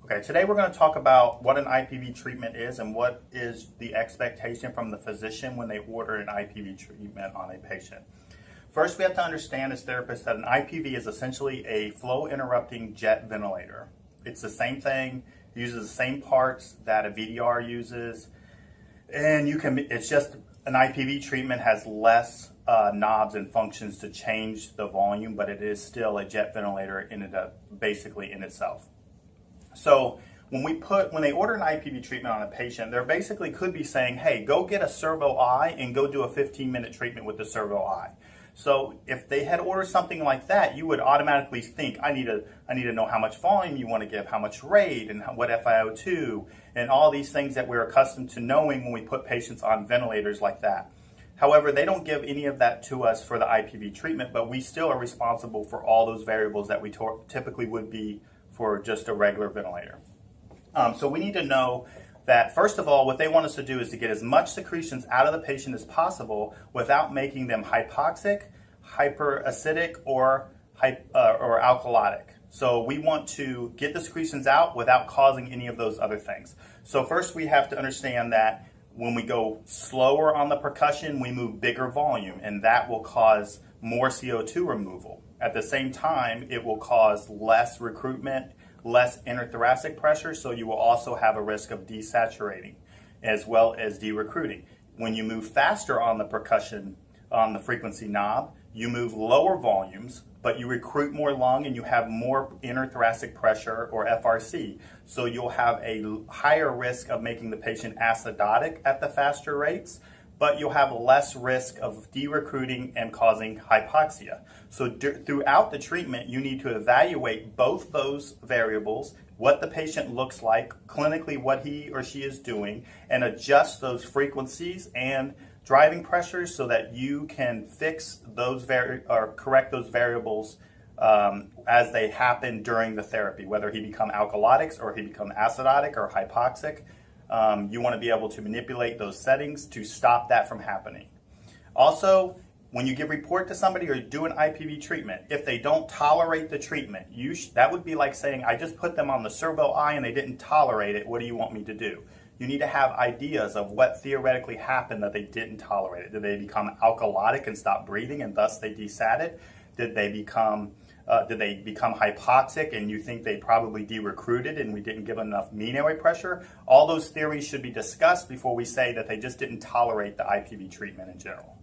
Okay, today we're going to talk about what an IPV treatment is and what is the expectation from the physician when they order an IPV treatment on a patient. First, we have to understand as therapists that an IPV is essentially a flow interrupting jet ventilator. It's the same thing, uses the same parts that a VDR uses, and it's just an IPV treatment has less knobs and functions to change the volume, but it is still a jet ventilator basically in itself. So when they order an IPV treatment on a patient, they basically could be saying, hey, go get a servo eye and go do a 15-minute treatment with the servo eye. So if they had ordered something like that, you would automatically think, I need to know how much volume you want to give, how much rate, and what FiO2, and all these things that we're accustomed to knowing when we put patients on ventilators like that. However, they don't give any of that to us for the IPV treatment, but we still are responsible for all those variables that we typically would be for just a regular ventilator. So we need to know that, first of all, what they want us to do is to get as much secretions out of the patient as possible without making them hypoxic, hyperacidic, or alkalotic. So we want to get the secretions out without causing any of those other things. So first we have to understand that when we go slower on the percussion, we move bigger volume, and that will cause more CO2 removal. At the same time, it will cause less recruitment, less interthoracic pressure, so you will also have a risk of desaturating as well as de-recruiting. When you move faster on the percussion, on the frequency knob, you move lower volumes, but you recruit more lung and you have more interthoracic pressure, or FRC. So you'll have a higher risk of making the patient acidotic at the faster rates, but you'll have less risk of de-recruiting and causing hypoxia. So throughout the treatment, you need to evaluate both those variables, what the patient looks like, clinically what he or she is doing, and adjust those frequencies and driving pressures so that you can fix those correct those variables as they happen during the therapy, whether he become alkalotic or he become acidotic or hypoxic. You want to be able to manipulate those settings to stop that from happening. Also, when you give report to somebody or do an IPV treatment, if they don't tolerate the treatment, that would be like saying, I just put them on the servo eye and they didn't tolerate it. What do you want me to do? You need to have ideas of what theoretically happened that they didn't tolerate it. Did they become alkalotic and stop breathing and thus they desatted? Did they become hypoxic and you think they probably de-recruited and we didn't give enough mean airway pressure? All those theories should be discussed before we say that they just didn't tolerate the IPV treatment in general.